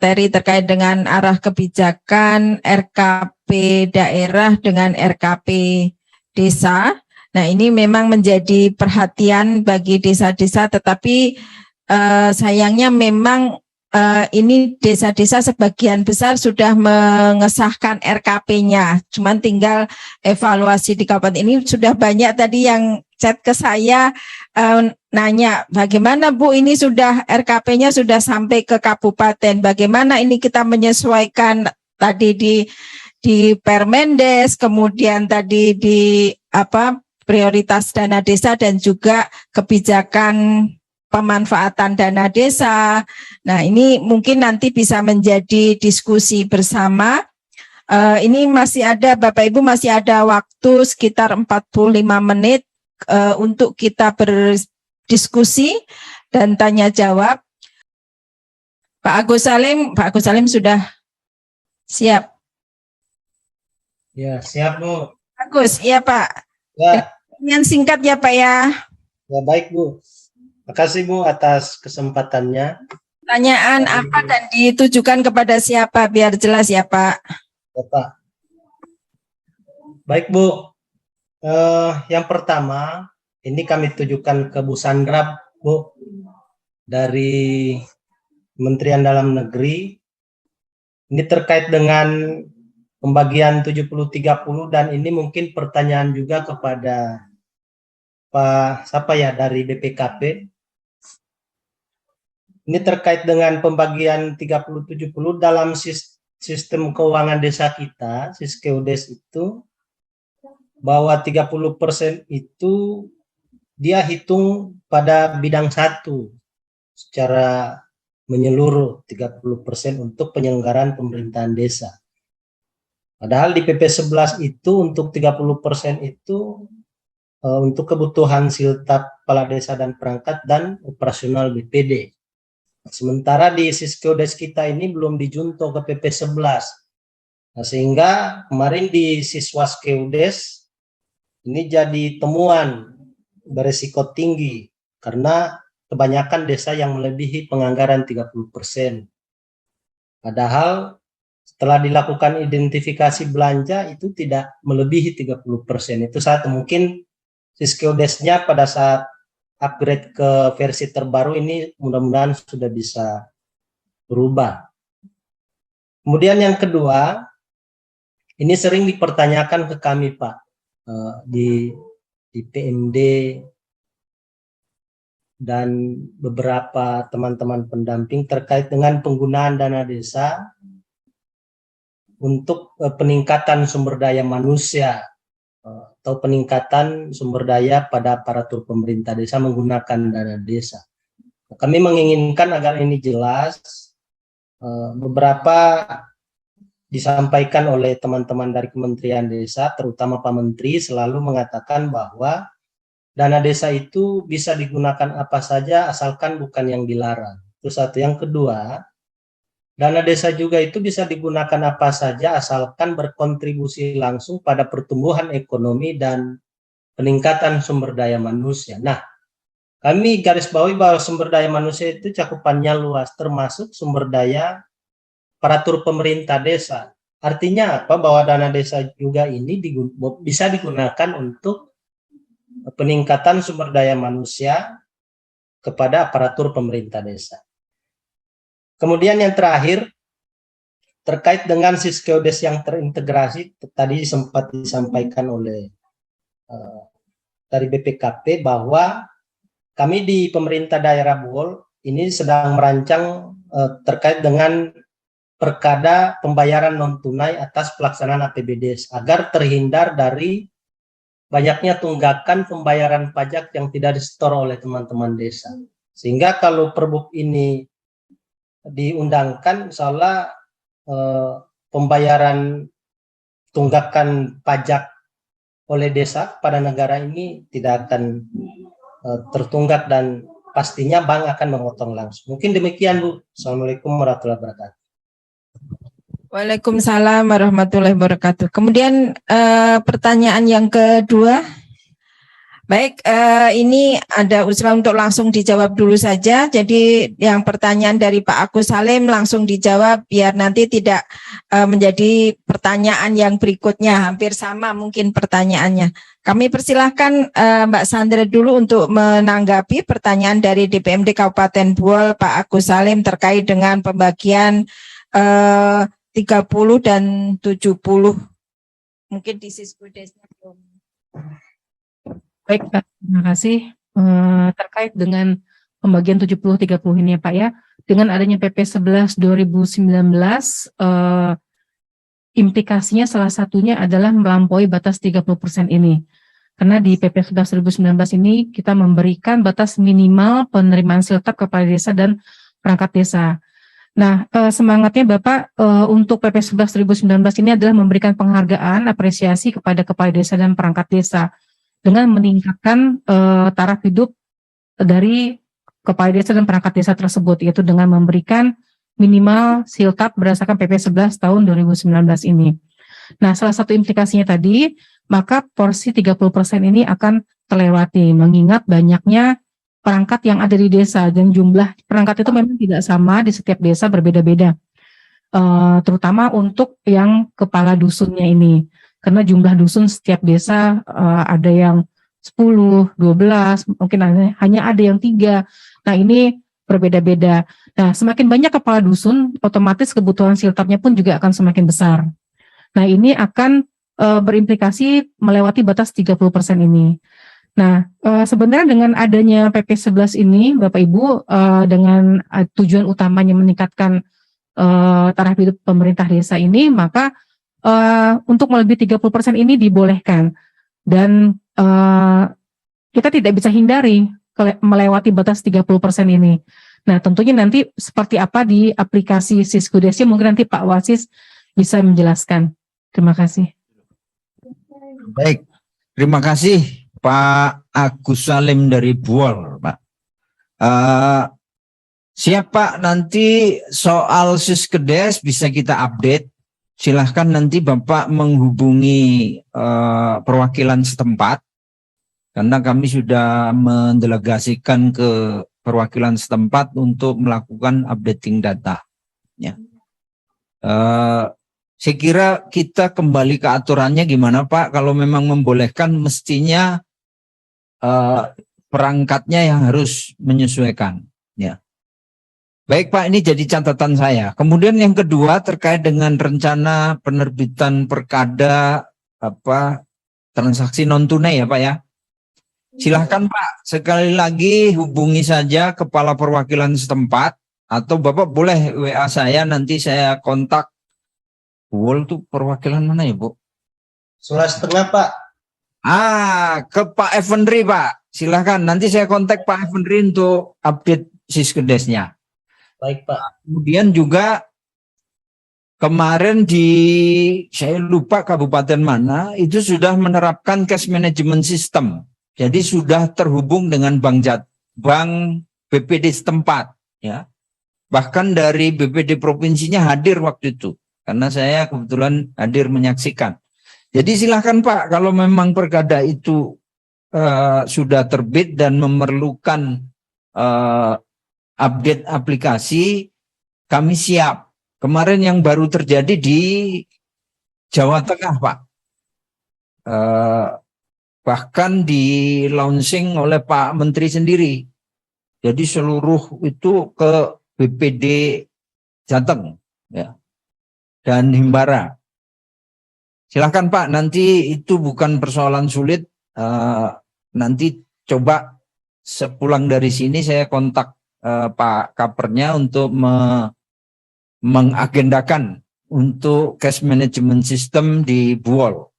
materi terkait dengan arah kebijakan RKP daerah dengan RKP desa. Nah, ini memang menjadi perhatian bagi desa-desa, tetapi sayangnya memang ini desa-desa sebagian besar sudah mengesahkan RKP-nya. Cuman tinggal evaluasi di kabupaten ini. Sudah banyak tadi yang chat ke saya nanya, bagaimana Bu ini sudah RKP-nya sudah sampai ke kabupaten, bagaimana ini kita menyesuaikan tadi di Permendes, kemudian tadi di prioritas dana desa dan juga kebijakan pemanfaatan dana desa. Nah, ini mungkin nanti bisa menjadi diskusi bersama. Ini masih ada, Bapak Ibu masih ada waktu sekitar 45 menit untuk kita berdiskusi dan tanya jawab. Pak Agus Salim sudah siap. Ya, siap Bu. Agus, iya Pak. Ya. Yang singkat ya Pak ya. Ya baik Bu. Terima kasih Bu atas kesempatannya. Pertanyaan apa dan ditujukan kepada siapa biar jelas ya Pak. Ya Pak. Baik Bu. Yang pertama ini kami tujukan ke Bu Sandra Bu dari Kementerian Dalam Negeri. Ini terkait dengan pembagian 70-30 dan ini mungkin pertanyaan juga kepada Pak siapa ya dari BPKP. Ini terkait dengan pembagian 30-70 dalam sistem keuangan desa kita, Siskeudes itu, bahwa 30% itu dia hitung pada bidang satu secara menyeluruh, 30% untuk penyelenggaraan pemerintahan desa. Padahal di PP 11 itu untuk 30% itu untuk kebutuhan siltap kepala desa dan perangkat dan operasional BPD. Sementara di Siskeudes kita ini belum dijunto ke PP 11. Nah, sehingga kemarin di Siswaskeudes ini jadi temuan beresiko tinggi karena kebanyakan desa yang melebihi penganggaran 30%. Padahal setelah dilakukan identifikasi belanja itu tidak melebihi 30%. Itu satu, mungkin Siskeudesnya pada saat upgrade ke versi terbaru ini mudah-mudahan sudah bisa berubah. Kemudian yang kedua, ini sering dipertanyakan ke kami Pak, di PMD dan beberapa teman-teman pendamping terkait dengan penggunaan dana desa untuk peningkatan sumber daya manusia atau peningkatan sumber daya pada aparatur pemerintah desa menggunakan dana desa. Kami menginginkan agar ini jelas, beberapa disampaikan oleh teman-teman dari Kementerian Desa, terutama Pak Menteri selalu mengatakan bahwa dana desa itu bisa digunakan apa saja asalkan bukan yang dilarang. Itu satu. Yang kedua, dana desa juga itu bisa digunakan apa saja asalkan berkontribusi langsung pada pertumbuhan ekonomi dan peningkatan sumber daya manusia. Nah, kami garis bawahi bahwa sumber daya manusia itu cakupannya luas, termasuk sumber daya aparatur pemerintah desa. Artinya apa? Bahwa dana desa juga ini bisa digunakan untuk peningkatan sumber daya manusia kepada aparatur pemerintah desa. Kemudian yang terakhir, terkait dengan Siskeudes yang terintegrasi, tadi sempat disampaikan oleh dari BPKP bahwa kami di pemerintah daerah Buol ini sedang merancang terkait dengan perkada pembayaran non-tunai atas pelaksanaan APBD agar terhindar dari banyaknya tunggakan pembayaran pajak yang tidak disetor oleh teman-teman desa. Sehingga kalau perbuk ini diundangkan, insya Allah pembayaran tunggakan pajak oleh desa pada negara ini tidak akan tertunggak dan pastinya bank akan memotong langsung. Mungkin demikian Bu. Assalamualaikum warahmatullahi wabarakatuh. Waalaikumsalam warahmatullahi wabarakatuh. Kemudian pertanyaan yang kedua, Baik, ini ada usulan untuk langsung dijawab dulu saja. Jadi yang pertanyaan dari Pak Agus Salim langsung dijawab biar nanti tidak menjadi pertanyaan yang berikutnya. Hampir sama mungkin pertanyaannya. Kami persilahkan Mbak Sandra dulu untuk menanggapi pertanyaan dari DPMD Kabupaten Buol Pak Agus Salim terkait dengan pembagian 30 dan 70. Mungkin di Siskudesnya belum. Baik, Pak. Terima kasih. Terkait dengan pembagian 70-30 ini ya Pak ya, dengan adanya PP 11 2019, implikasinya salah satunya adalah melampaui batas 30% ini. Karena di PP 11 2019 ini kita memberikan batas minimal penerimaan siltap kepala desa dan perangkat desa. Nah, semangatnya Bapak untuk PP 11 2019 ini adalah memberikan penghargaan, apresiasi kepada kepala desa dan perangkat desa dengan meningkatkan taraf hidup dari kepala desa dan perangkat desa tersebut, yaitu dengan memberikan minimal siltap berdasarkan PP 11 tahun 2019 ini. Nah, salah satu implikasinya tadi, maka porsi 30% ini akan terlewati, mengingat banyaknya perangkat yang ada di desa, dan jumlah perangkat itu memang tidak sama di setiap desa, berbeda-beda. Terutama untuk yang kepala dusunnya ini. Karena jumlah dusun setiap desa ada yang 10, 12, mungkin hanya ada yang 3. Nah, ini berbeda-beda. Nah, semakin banyak kepala dusun, otomatis kebutuhan siltapnya pun juga akan semakin besar. Nah, ini akan berimplikasi melewati batas 30% ini. Nah, sebenarnya dengan adanya PP 11 ini, Bapak Ibu, dengan tujuan utamanya meningkatkan taraf hidup pemerintah desa ini, maka untuk melebihi 30% ini dibolehkan, dan kita tidak bisa hindari melewati batas 30% ini. Nah, tentunya nanti seperti apa di aplikasi Siskudesnya, mungkin nanti Pak Wasis bisa menjelaskan. Terima kasih. Baik, terima kasih Pak Agus Salim dari Buol, Pak. Siap Pak, nanti soal Siskedes bisa kita update. Silahkan nanti Bapak menghubungi perwakilan setempat, karena kami sudah mendelegasikan ke perwakilan setempat untuk melakukan updating data. Ya. Saya kira kita kembali ke aturannya gimana Pak, kalau memang membolehkan mestinya perangkatnya yang harus menyesuaikan. Ya. Baik Pak, ini jadi catatan saya. Kemudian yang kedua terkait dengan rencana penerbitan perkada transaksi non tunai ya Pak ya. Silahkan Pak, sekali lagi hubungi saja kepala perwakilan setempat, atau Bapak boleh WA saya, nanti saya kontak. Buol tuh perwakilan mana ya Bu? Sulawesi Tengah Pak. Ke Pak Evendri Pak. Silahkan, nanti saya kontak Pak Evendri untuk update Siskedesnya. Baik Pak. Kemudian juga kemarin saya lupa kabupaten mana, itu sudah menerapkan cash management system. Jadi sudah terhubung dengan bank BPD setempat. Ya. Bahkan dari BPD provinsinya hadir waktu itu. Karena saya kebetulan hadir menyaksikan. Jadi silahkan Pak, kalau memang perkada itu sudah terbit dan memerlukan update aplikasi, kami siap. Kemarin yang baru terjadi di Jawa Tengah Pak, bahkan di launching oleh Pak Menteri sendiri. Jadi seluruh itu ke BPD Jateng ya, dan Himbara. Silahkan Pak, nanti itu bukan persoalan sulit. Nanti coba sepulang dari sini saya kontak Pak Kapernya untuk mengagendakan untuk cash management system di Buol.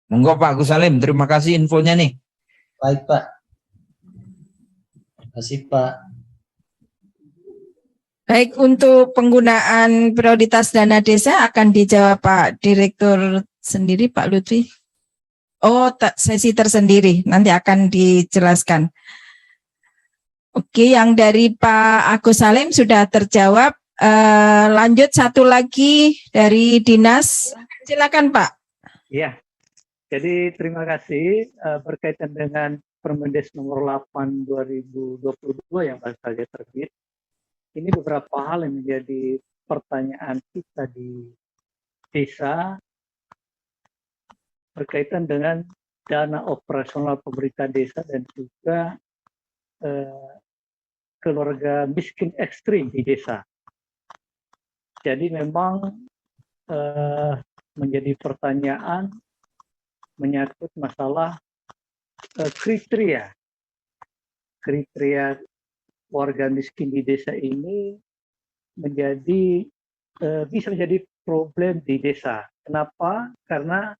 Monggo Pak Agus Salim, terima kasih infonya nih. Baik Pak. Terima kasih Pak. Baik, untuk penggunaan prioritas dana desa akan dijawab Pak Direktur sendiri, Pak Lutfi. Oh, sesi tersendiri, nanti akan dijelaskan. Oke, yang dari Pak Agus Salim sudah terjawab. Lanjut satu lagi dari Dinas. Silakan Pak. Iya, jadi terima kasih berkaitan dengan Permendes nomor 8 2022 yang baru saja terbit, ini beberapa hal yang menjadi pertanyaan kita di desa berkaitan dengan dana operasional pemerintah desa dan juga keluarga miskin ekstrim di desa. Jadi memang menjadi pertanyaan menyangkut masalah kriteria warga miskin di desa ini bisa menjadi problem di desa. Kenapa? Karena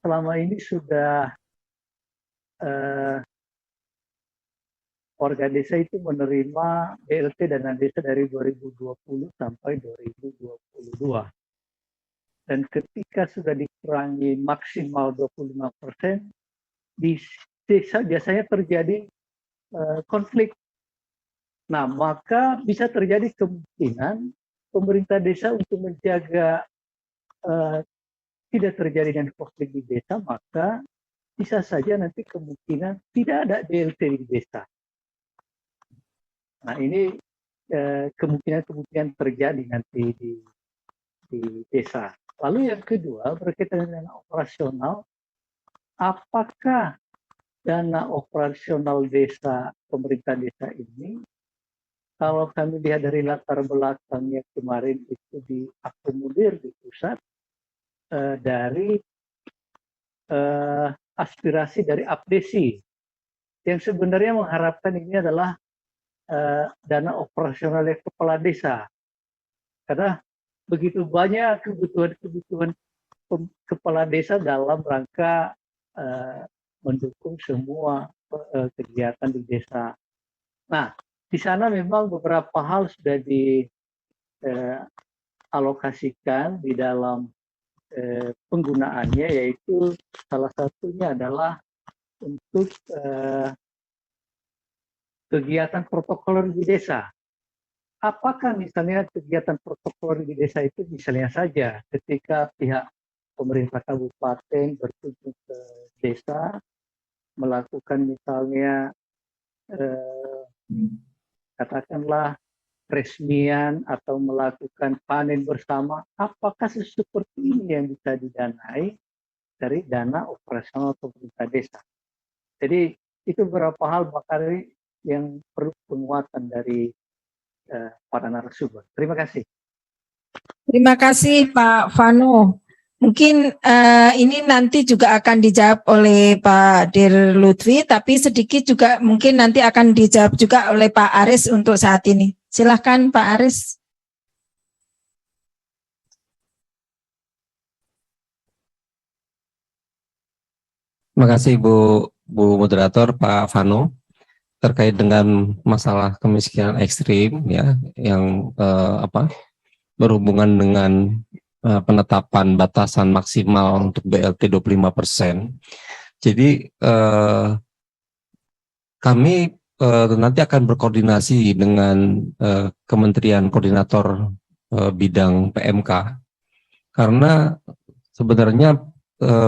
selama ini sudah warga desa itu menerima BLT dana desa dari 2020 sampai 2022. Dan ketika sudah dikurangi maksimal 25%, di desa biasanya terjadi konflik. Nah, maka bisa terjadi kemungkinan pemerintah desa untuk menjaga tidak terjadinya konflik di desa, maka bisa saja nanti kemungkinan tidak ada BLT di desa. Nah, ini kemungkinan terjadi nanti di desa. Lalu yang kedua berkaitan dengan operasional, apakah dana operasional desa, pemerintah desa ini, kalau kami lihat dari latar belakangnya kemarin itu diakomodir di pusat dari aspirasi dari APDESI yang sebenarnya mengharapkan ini adalah dana operasional kepala desa, karena begitu banyak kebutuhan kepala desa dalam rangka mendukung semua kegiatan di desa. Nah, di sana memang beberapa hal sudah dialokasikan di dalam penggunaannya, yaitu salah satunya adalah untuk kegiatan protokoler di desa. Apakah misalnya kegiatan protokoler di desa itu misalnya saja ketika pihak pemerintah kabupaten berkunjung ke desa melakukan misalnya katakanlah resmian atau melakukan panen bersama, apakah seperti ini yang bisa didanai dari dana operasional pemerintah desa? Jadi itu beberapa hal bakal yang perlu penguatan dari para narasumber. Terima kasih. Terima kasih Pak Vano. Mungkin ini nanti juga akan dijawab oleh Pak Dir Lutfi, tapi sedikit juga mungkin nanti akan dijawab juga oleh Pak Aris untuk saat ini. Silahkan Pak Aris. Terima kasih Bu Moderator, Pak Vano. Terkait dengan masalah kemiskinan ekstrim ya yang berhubungan dengan penetapan batasan maksimal untuk BLT 25%. Jadi kami nanti akan berkoordinasi dengan Kementerian Koordinator Bidang PMK, karena sebenarnya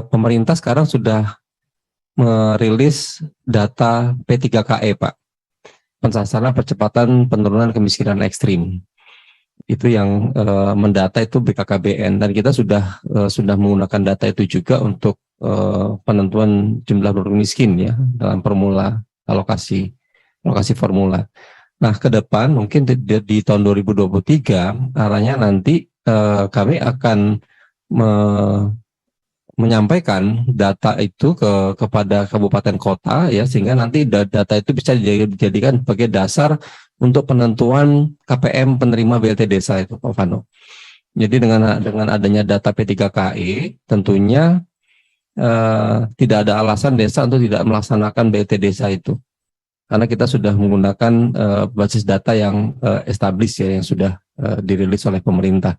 pemerintah sekarang sudah merilis data P3KE, Pak, pensasaran percepatan penurunan kemiskinan ekstrim. Itu yang mendata itu BKKBN, dan kita sudah menggunakan data itu juga untuk penentuan jumlah penduduk miskin ya dalam formula alokasi formula. Nah, ke depan mungkin di tahun 2023 arahnya nanti kami akan menyampaikan data itu kepada kabupaten kota ya, sehingga nanti data itu bisa dijadikan sebagai dasar untuk penentuan KPM penerima BLT desa itu, Pak Vano. Jadi dengan adanya data P3KE tentunya tidak ada alasan desa untuk tidak melaksanakan BLT desa itu, karena kita sudah menggunakan basis data yang established ya, yang sudah dirilis oleh pemerintah.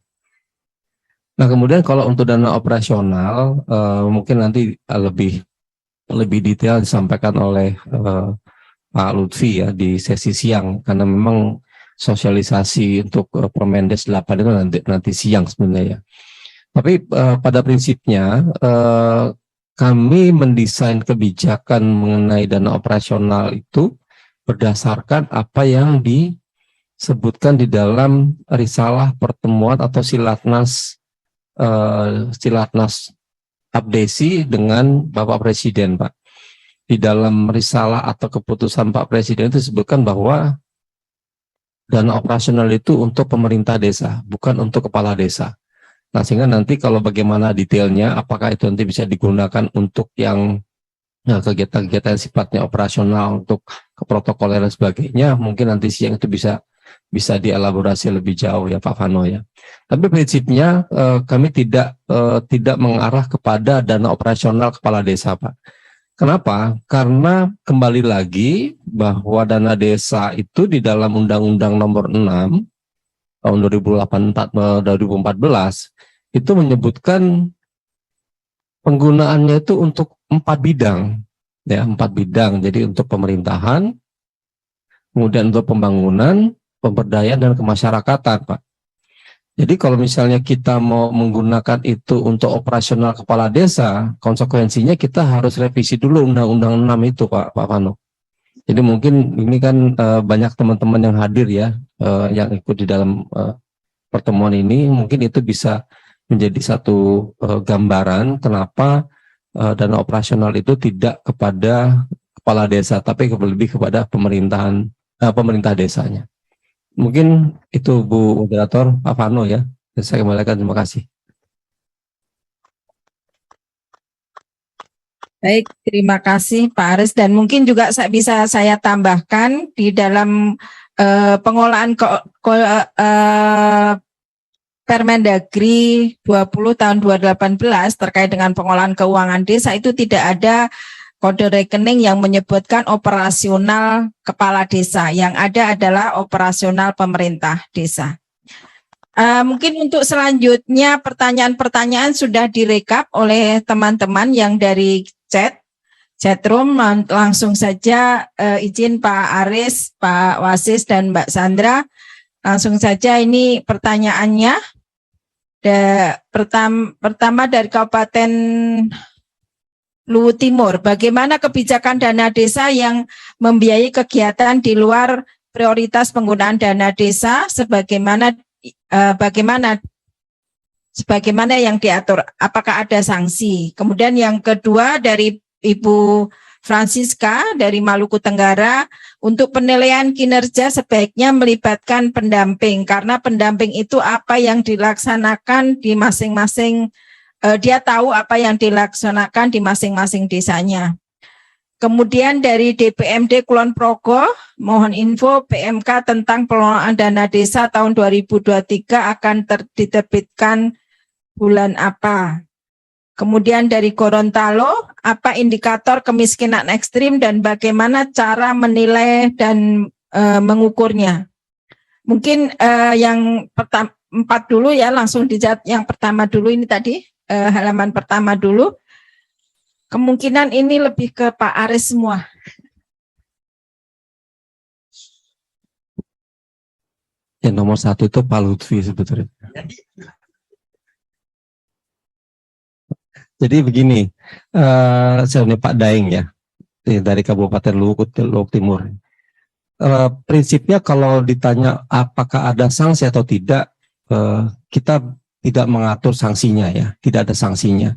Nah, kemudian kalau untuk dana operasional mungkin nanti lebih detail disampaikan oleh Pak Lutfi ya di sesi siang, karena memang sosialisasi untuk Permendes 8 itu nanti siang sebenarnya ya. Tapi pada prinsipnya kami mendesain kebijakan mengenai dana operasional itu berdasarkan apa yang disebutkan di dalam risalah pertemuan atau silatnas abdesi dengan Bapak Presiden, Pak. Di dalam risalah atau keputusan Pak Presiden itu disebutkan bahwa dana operasional itu untuk pemerintah desa, bukan untuk kepala desa. Nah, sehingga nanti kalau bagaimana detailnya, apakah itu nanti bisa digunakan untuk yang kegiatan-kegiatan sifatnya operasional, untuk keprotokoler dan sebagainya, mungkin nanti siang itu bisa dielaborasi lebih jauh ya Pak Vano ya. Tapi prinsipnya kami tidak mengarah kepada dana operasional kepala desa, Pak. Kenapa? Karena kembali lagi bahwa dana desa itu di dalam Undang-Undang Nomor 6 tahun 2014 itu menyebutkan penggunaannya itu untuk 4 bidang, ya 4 bidang. Jadi untuk pemerintahan, kemudian untuk pembangunan, pemberdayaan dan kemasyarakatan, Pak. Jadi kalau misalnya kita mau menggunakan itu untuk operasional kepala desa, konsekuensinya kita harus revisi dulu Undang-Undang 6 itu, Pak Vano. Jadi mungkin ini kan banyak teman-teman yang hadir ya, yang ikut di dalam pertemuan ini, mungkin itu bisa menjadi satu gambaran kenapa dana operasional itu tidak kepada kepala desa, tapi lebih kepada pemerintah desanya. Mungkin itu Bu Moderator, Pak Vano ya. Saya kembalikan, terima kasih. Baik, terima kasih Pak Aris. Dan mungkin juga bisa saya tambahkan di dalam pengolahan Permendagri 20 tahun 2018 terkait dengan pengolahan keuangan desa itu tidak ada kode rekening yang menyebutkan operasional kepala desa. Yang ada adalah operasional pemerintah desa. Mungkin untuk selanjutnya pertanyaan-pertanyaan sudah direkap oleh teman-teman yang dari chatroom. Langsung saja izin Pak Aris, Pak Wasis dan Mbak Sandra. Langsung saja ini pertanyaannya. Pertama dari Kabupaten Luwu Timur, bagaimana kebijakan dana desa yang membiayai kegiatan di luar prioritas penggunaan dana desa sebagaimana yang diatur, apakah ada sanksi? Kemudian yang kedua dari Ibu Francisca dari Maluku Tenggara, untuk penilaian kinerja sebaiknya melibatkan pendamping karena pendamping itu apa yang dilaksanakan di masing-masing, dia tahu apa yang dilaksanakan di masing-masing desanya. Kemudian dari DPMD Kulon Progo, mohon info PMK tentang pengelolaan dana desa tahun 2023 akan diterbitkan bulan apa? Kemudian dari Gorontalo, apa indikator kemiskinan ekstrim dan bagaimana cara menilai dan mengukurnya? Mungkin yang pertama 4 dulu ya, langsung dijawab yang pertama dulu ini tadi, halaman pertama dulu. Kemungkinan ini lebih ke Pak Aris semua. Yang nomor 1 itu Pak Lutfi sebetulnya. Jadi begini, saya ini Pak Daeng ya, dari Kabupaten Luwu Timur. Prinsipnya kalau ditanya apakah ada sanksi atau tidak, kita tidak mengatur sanksinya ya, tidak ada sanksinya.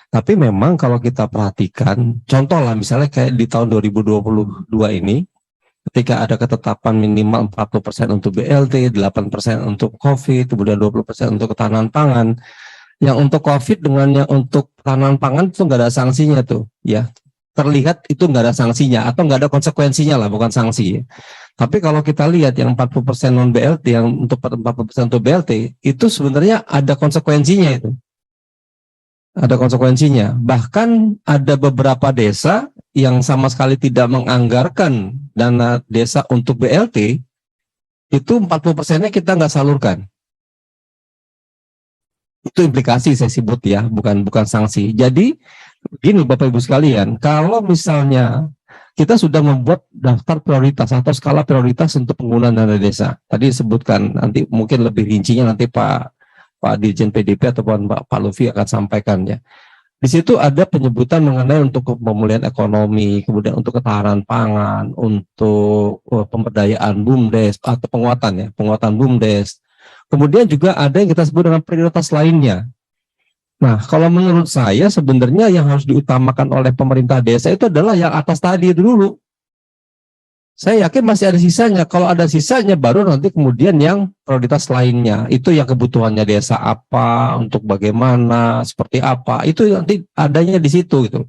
Tapi memang kalau kita perhatikan, contoh lah misalnya kayak di tahun 2022 ini, ketika ada ketetapan minimal 40% untuk BLT, 8% untuk COVID, kemudian 20% untuk ketahanan pangan. Yang untuk COVID dengan yang untuk ketahanan pangan itu nggak ada sanksinya tuh, ya. Terlihat itu nggak ada sanksinya atau nggak ada konsekuensinya lah, bukan sanksi. Tapi kalau kita lihat yang 40% non BLT, yang untuk 40% untuk BLT, itu sebenarnya ada konsekuensinya itu. Ada konsekuensinya. Bahkan ada beberapa desa yang sama sekali tidak menganggarkan dana desa untuk BLT, itu 40%-nya kita nggak salurkan. Itu implikasi saya sebut ya, bukan sanksi. Jadi begini Bapak Ibu sekalian, kalau misalnya kita sudah membuat daftar prioritas atau skala prioritas untuk penggunaan dana desa, tadi disebutkan, nanti mungkin lebih rincinya nanti Pak Dirjen PDP ataupun Pak Lufi akan sampaikan ya. Di situ ada penyebutan mengenai untuk pemulihan ekonomi, kemudian untuk ketahanan pangan, untuk pemberdayaan BUMDes atau penguatan BUMDes. Kemudian juga ada yang kita sebut dengan prioritas lainnya. Nah, kalau menurut saya sebenarnya yang harus diutamakan oleh pemerintah desa itu adalah yang atas tadi dulu. Saya yakin masih ada sisanya. Kalau ada sisanya baru nanti kemudian yang prioritas lainnya. Itu yang kebutuhannya desa apa, untuk bagaimana, seperti apa. Itu nanti adanya di situ gitu.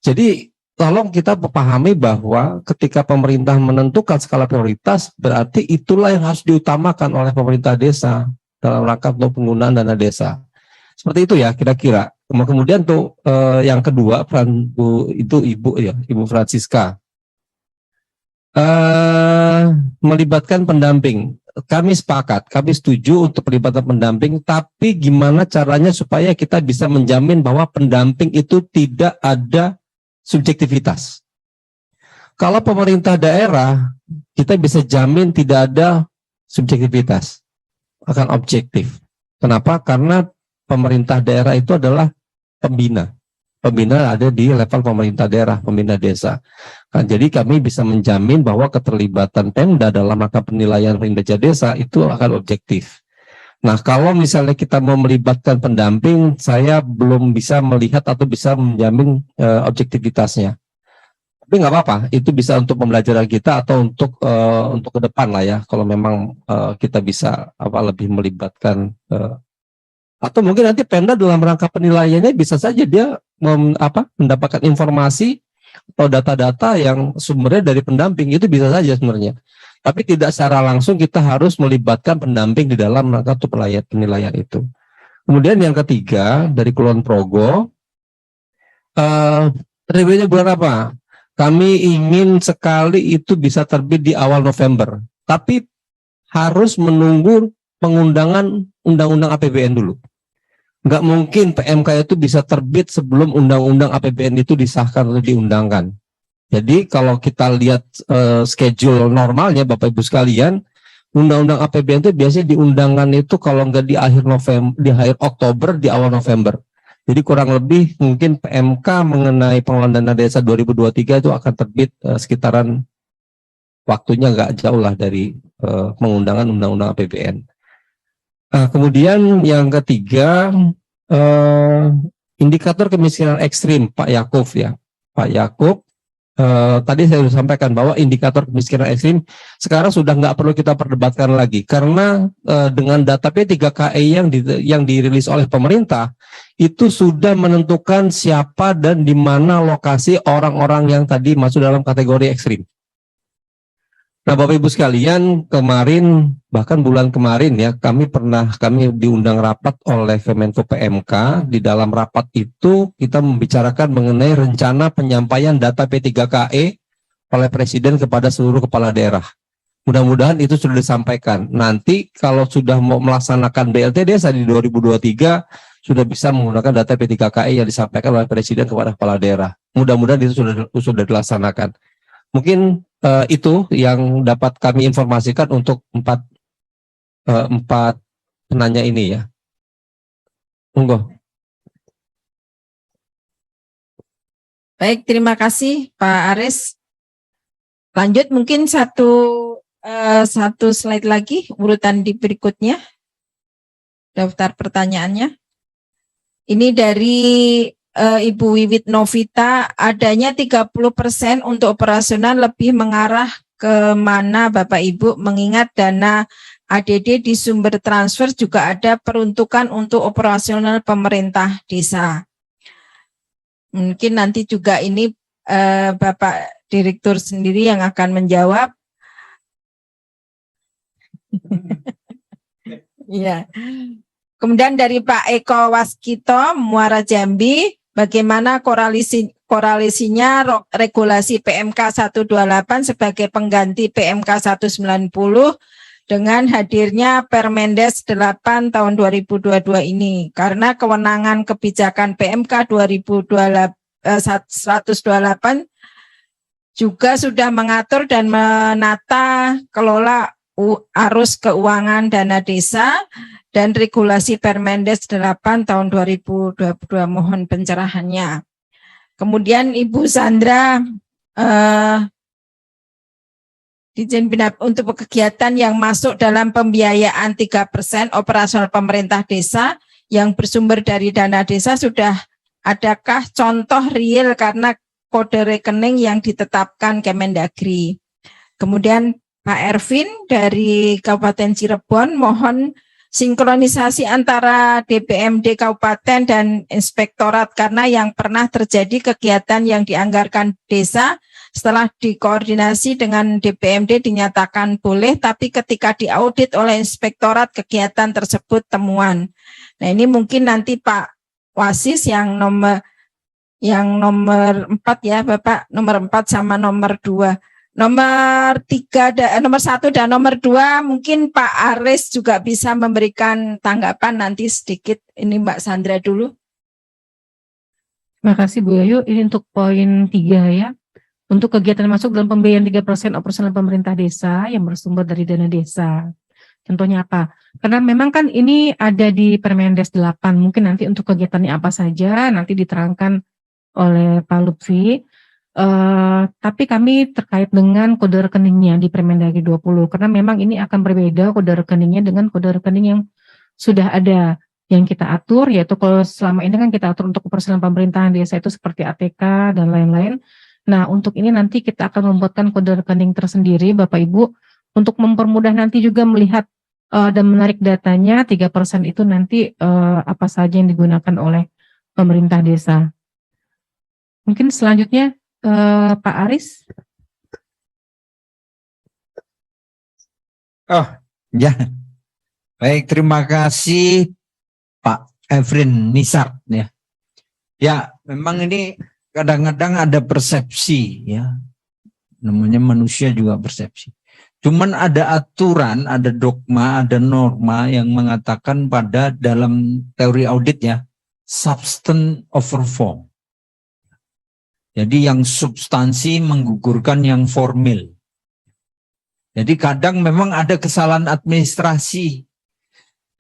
Jadi tolong kita pahami bahwa ketika pemerintah menentukan skala prioritas, berarti itulah yang harus diutamakan oleh pemerintah desa dalam rangka untuk penggunaan dana desa. Seperti itu ya kira-kira. Kemudian tuh yang kedua, Ibu Francisca. Melibatkan pendamping. Kami sepakat, kami setuju untuk pelibatan pendamping, tapi gimana caranya supaya kita bisa menjamin bahwa pendamping itu tidak ada subjektivitas. Kalau pemerintah daerah, kita bisa jamin tidak ada subjektivitas, akan objektif. Kenapa? Karena pemerintah daerah itu adalah pembina. Pembina ada di level pemerintah daerah, pembina desa. Kan, jadi kami bisa menjamin bahwa keterlibatan Pemda dalam rangka penilaian kinerja desa itu akan objektif. Nah, kalau misalnya kita mau melibatkan pendamping, saya belum bisa melihat atau bisa menjamin objektivitasnya. Tapi nggak apa-apa, itu bisa untuk pembelajaran kita atau untuk ke depan lah ya. Kalau memang kita bisa lebih melibatkan. Atau mungkin nanti Pemda dalam rangka penilaiannya bisa saja dia mendapatkan informasi atau data-data yang sumbernya dari pendamping, itu bisa saja sebenarnya. Tapi tidak secara langsung kita harus melibatkan pendamping di dalam rangka untuk penilaian itu. Kemudian yang ketiga dari Kulon Progo, terbitnya bulan apa? Kami ingin sekali itu bisa terbit di awal November, tapi harus menunggu pengundangan Undang-Undang APBN dulu. Nggak mungkin PMK itu bisa terbit sebelum Undang-Undang APBN itu disahkan atau diundangkan. Jadi kalau kita lihat schedule normalnya Bapak Ibu sekalian, Undang-Undang APBN itu biasanya diundangkan itu kalau nggak di akhir November, di akhir Oktober, di awal November. Jadi kurang lebih mungkin PMK mengenai pengelolaan dana desa 2023 itu akan terbit sekitaran waktunya nggak jauh lah dari pengundangan Undang-Undang APBN. Kemudian yang ketiga, indikator kemiskinan ekstrim, Pak Yakub ya. Pak Yakub, tadi saya sudah sampaikan bahwa indikator kemiskinan ekstrim sekarang sudah nggak perlu kita perdebatkan lagi. Karena dengan data P3KE yang dirilis oleh pemerintah, itu sudah menentukan siapa dan di mana lokasi orang-orang yang tadi masuk dalam kategori ekstrim. Nah, Bapak Ibu sekalian, kemarin bahkan bulan kemarin ya kami diundang rapat oleh Kemenko PMK. Di dalam rapat itu kita membicarakan mengenai rencana penyampaian data P3KE oleh Presiden kepada seluruh kepala daerah. Mudah-mudahan itu sudah disampaikan. Nanti kalau sudah mau melaksanakan BLT desa di 2023 sudah bisa menggunakan data P3KE yang disampaikan oleh Presiden kepada kepala daerah. Mudah-mudahan itu sudah dilaksanakan. Mungkin itu yang dapat kami informasikan untuk empat penanya ini ya. Monggo. Baik, terima kasih Pak Aris. Lanjut mungkin satu slide lagi, urutan di berikutnya. Daftar pertanyaannya. Ini dari Ibu Wiwit Novita, adanya 30% untuk operasional lebih mengarah ke mana Bapak Ibu, mengingat dana ADD di sumber transfer juga ada peruntukan untuk operasional pemerintah desa. Mungkin nanti juga ini Bapak Direktur sendiri yang akan menjawab. Iya. Kemudian dari Pak Eko Waskito, Muara Jambi, bagaimana korelasinya regulasi PMK 128 sebagai pengganti PMK 190 dengan hadirnya Permendes 8 tahun 2022 ini, karena kewenangan kebijakan PMK 128 juga sudah mengatur dan menata kelola arus keuangan dana desa dan regulasi Permendes 8 tahun 2022. Mohon pencerahannya. Kemudian Ibu Sandra, Dirjen Bina untuk kegiatan yang masuk dalam pembiayaan 3% operasional pemerintah desa yang bersumber dari dana desa, sudah adakah contoh real karena kode rekening yang ditetapkan Kemendagri? Kemudian Pak Ervin dari Kabupaten Cirebon, mohon sinkronisasi antara DPMD Kabupaten dan Inspektorat, karena yang pernah terjadi kegiatan yang dianggarkan desa setelah dikoordinasi dengan DPMD dinyatakan boleh, tapi ketika diaudit oleh Inspektorat kegiatan tersebut temuan. Nah, ini mungkin nanti Pak Wasis yang nomor 4 ya Bapak, nomor 4 sama nomor 2. Nomor 1 dan nomor 2 mungkin Pak Aris juga bisa memberikan tanggapan nanti sedikit. Ini Mbak Sandra dulu. Terima kasih Bu Yayu. Ini untuk poin 3 ya. Untuk kegiatan masuk dalam pembiayaan 3% operasional pemerintah desa yang bersumber dari dana desa. Contohnya apa? Karena memang kan ini ada di Permendes 8. Mungkin nanti untuk kegiatannya apa saja nanti diterangkan oleh Pak Lutfi. Tapi kami terkait dengan kode rekeningnya di Permendagri 20. Karena memang ini akan berbeda kode rekeningnya dengan kode rekening yang sudah ada yang kita atur, yaitu kalau selama ini kan kita atur untuk operasional pemerintahan desa itu seperti ATK dan lain-lain. Nah, untuk ini nanti kita akan membuatkan kode rekening tersendiri, Bapak Ibu, untuk mempermudah nanti juga melihat dan menarik datanya. 3% itu nanti apa saja yang digunakan oleh pemerintah desa. Mungkin selanjutnya Pak Aris. Oh, ya. Baik, terima kasih Pak Evrin Nisar ya. Ya, memang ini kadang-kadang ada persepsi ya, namanya manusia juga persepsi. Cuman ada aturan, ada dogma, ada norma yang mengatakan pada dalam teori audit ya, substance over form. Jadi yang substansi menggugurkan yang formil. Jadi kadang memang ada kesalahan administrasi.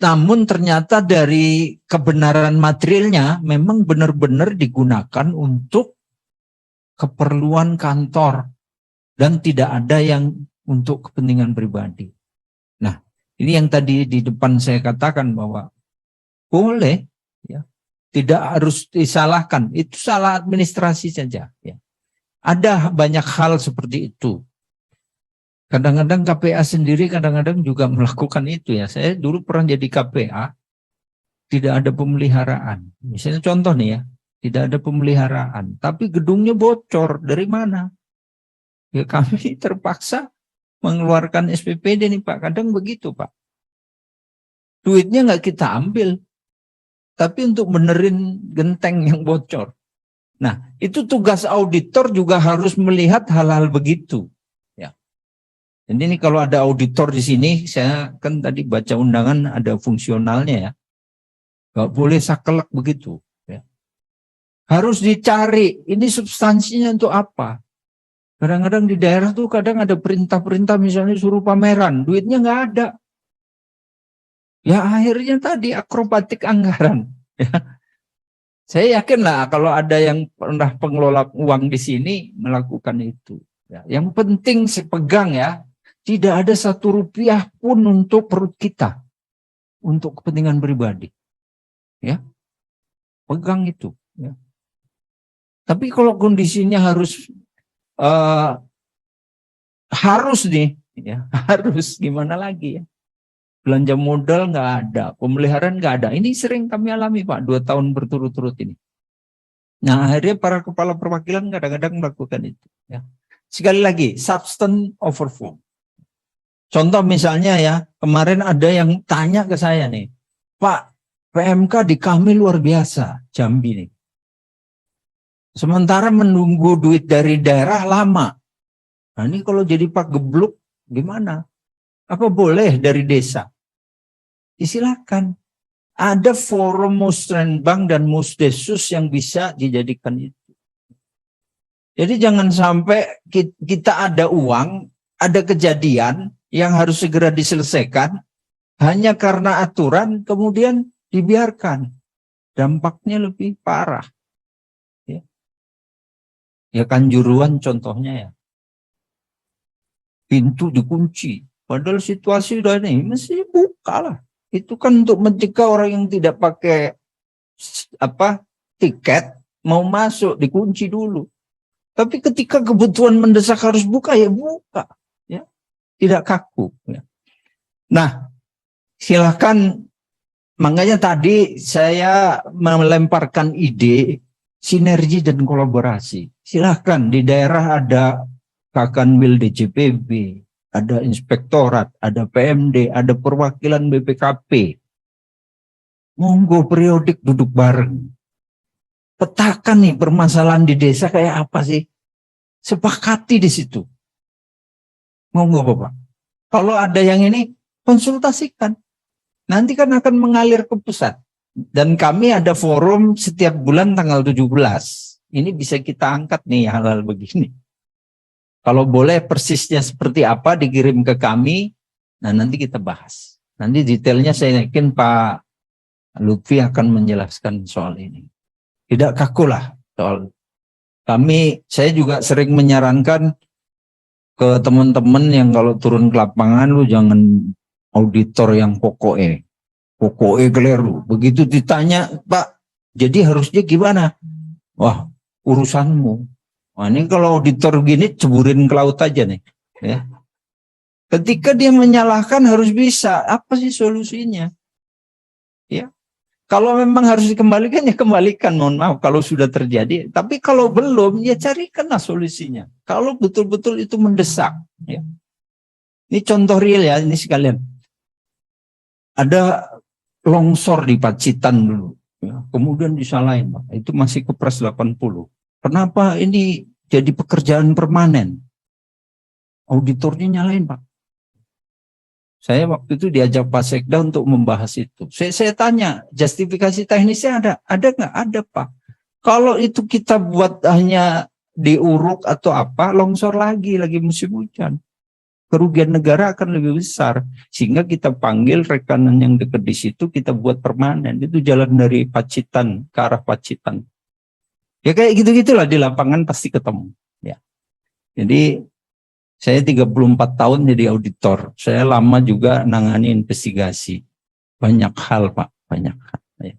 Namun ternyata dari kebenaran materialnya memang benar-benar digunakan untuk keperluan kantor dan tidak ada yang untuk kepentingan pribadi. Nah, ini yang tadi di depan saya katakan bahwa boleh, ya, tidak harus disalahkan. Itu salah administrasi saja. Ya. Ada banyak hal seperti itu. Kadang-kadang KPA sendiri kadang-kadang juga melakukan itu ya. Saya dulu pernah jadi KPA, tidak ada pemeliharaan. Misalnya contoh nih ya, tidak ada pemeliharaan. Tapi gedungnya bocor, dari mana? Ya kami terpaksa mengeluarkan SPPD nih Pak. Kadang begitu Pak. Duitnya nggak kita ambil, tapi untuk benerin genteng yang bocor. Nah, itu tugas auditor juga harus melihat hal-hal begitu. Jadi ini kalau ada auditor di sini, saya kan tadi baca undangan ada fungsionalnya ya. Gak boleh saklek begitu. Ya. Harus dicari, ini substansinya untuk apa. Kadang-kadang di daerah tuh kadang ada perintah-perintah misalnya suruh pameran, duitnya nggak ada. Ya akhirnya tadi akrobatik anggaran. Ya. Saya yakin lah kalau ada yang pernah pengelola uang di sini melakukan itu. Ya. Yang penting sepegang ya. Tidak ada 1 rupiah pun untuk perut kita. Untuk kepentingan pribadi. Ya. Pegang itu. Ya. Tapi kalau kondisinya harus nih. Ya, harus gimana lagi ya. Belanja modal nggak ada. Pemeliharaan nggak ada. Ini sering kami alami Pak. 2 tahun berturut-turut ini. Nah akhirnya para kepala perwakilan kadang-kadang melakukan itu. Ya. Sekali lagi. Substance over form. Contoh misalnya ya, kemarin ada yang tanya ke saya nih, Pak, PMK di kami luar biasa, Jambi nih. Sementara menunggu duit dari daerah lama. Nah ini kalau jadi Pak Gebluk, gimana? Apa boleh dari desa? Silakan. Ada forum Musrenbang dan Musdesus yang bisa dijadikan itu. Jadi jangan sampai kita ada uang, ada kejadian, yang harus segera diselesaikan, hanya karena aturan kemudian dibiarkan. Dampaknya lebih parah. Ya Kanjuruhan contohnya ya. Pintu dikunci. Padahal situasi udah ini, mesti buka lah. Itu kan untuk mencegah orang yang tidak pakai tiket mau masuk, dikunci dulu. Tapi ketika kebutuhan mendesak harus buka, ya buka. Ya. Tidak kaku. Ya. Nah, silakan. Makanya tadi saya melemparkan ide sinergi dan kolaborasi. Silakan di daerah ada Kakanwil DJPB, ada inspektorat, ada PMD, ada perwakilan BPKP. Monggo periodik duduk bareng. Petakan nih permasalahan di desa kayak apa sih? Sepakati di situ. Monggo Bapak. Kalau ada yang ini, konsultasikan. Nanti kan akan mengalir ke pusat. Dan kami ada forum setiap bulan tanggal 17. Ini bisa kita angkat nih hal-hal begini. Kalau boleh persisnya seperti apa dikirim ke kami, nah nanti kita bahas. Nanti detailnya saya yakin Pak Lutfi akan menjelaskan soal ini. Tidak kaku lah soal kami. Saya juga sering menyarankan ke teman-teman yang kalau turun ke lapangan lu jangan auditor yang pokoknya keliru. Begitu ditanya, Pak, jadi harusnya gimana? Wah, urusanmu. Wah, ini kalau auditor gini ceburin ke laut aja nih. Ya. Ketika dia menyalahkan harus bisa. Apa sih solusinya? Ya. Kalau memang harus dikembalikan, ya kembalikan. Mohon maaf kalau sudah terjadi. Tapi kalau belum, ya carikanlah solusinya. Kalau betul-betul itu mendesak. Ya. Ini contoh real ya, ini sekalian. Ada longsor di Pacitan dulu. Ya. Kemudian disalahin, Pak. Itu masih Kepres 80. Kenapa ini jadi pekerjaan permanen? Auditornya nyalain, Pak. Saya waktu itu diajak Pak Sekda untuk membahas itu. Saya tanya, justifikasi teknisnya ada? Ada nggak? Ada, Pak. Kalau itu kita buat hanya diuruk atau apa, longsor lagi musim hujan. Kerugian negara akan lebih besar. Sehingga kita panggil rekanan yang dekat di situ, kita buat permanen. Itu jalan dari Pacitan ke arah Pacitan. Ya kayak gitu-gitulah di lapangan pasti ketemu. Ya. Jadi saya 34 tahun jadi auditor. Saya lama juga nangani investigasi. Banyak hal, Pak. Banyak hal. Ya.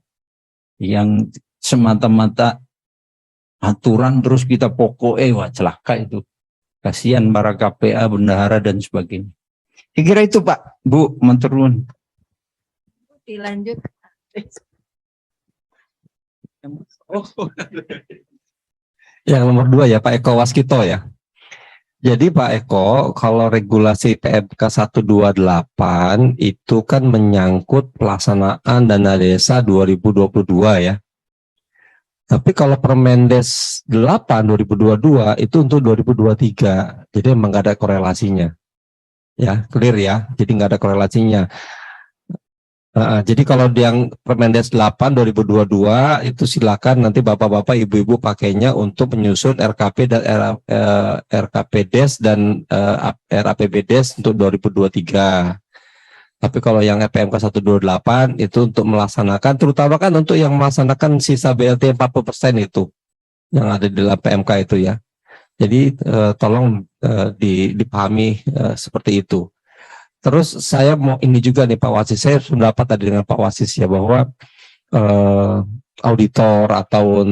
Yang semata-mata aturan terus kita wah celaka itu. Kasihan para KPA, bendahara, dan sebagainya. Kira itu Pak, Bu, matur nuwun. Dilanjut. Yang nomor 2 ya Pak Eko Waskito ya. Jadi Pak Eko, kalau regulasi PMK 128 itu kan menyangkut pelaksanaan dana desa 2022 ya. Tapi kalau Permendes 8 2022 itu untuk 2023. Jadi memang nggak ada korelasinya. Ya, clear ya. Jadi nggak ada korelasinya. Jadi kalau yang Permendes 8 2022 itu silakan nanti bapak-bapak ibu-ibu pakainya untuk menyusun RKP dan RKPDes dan RAPBDes untuk 2023. Tapi kalau yang PMK 128 itu untuk melaksanakan, terutama kan untuk yang melaksanakan sisa BLT 40% itu yang ada di dalam PMK itu ya. Jadi tolong dipahami seperti itu. Terus saya mau ini juga nih Pak Wasis, saya sudah dapat tadi dengan Pak Wasis ya bahwa auditor atau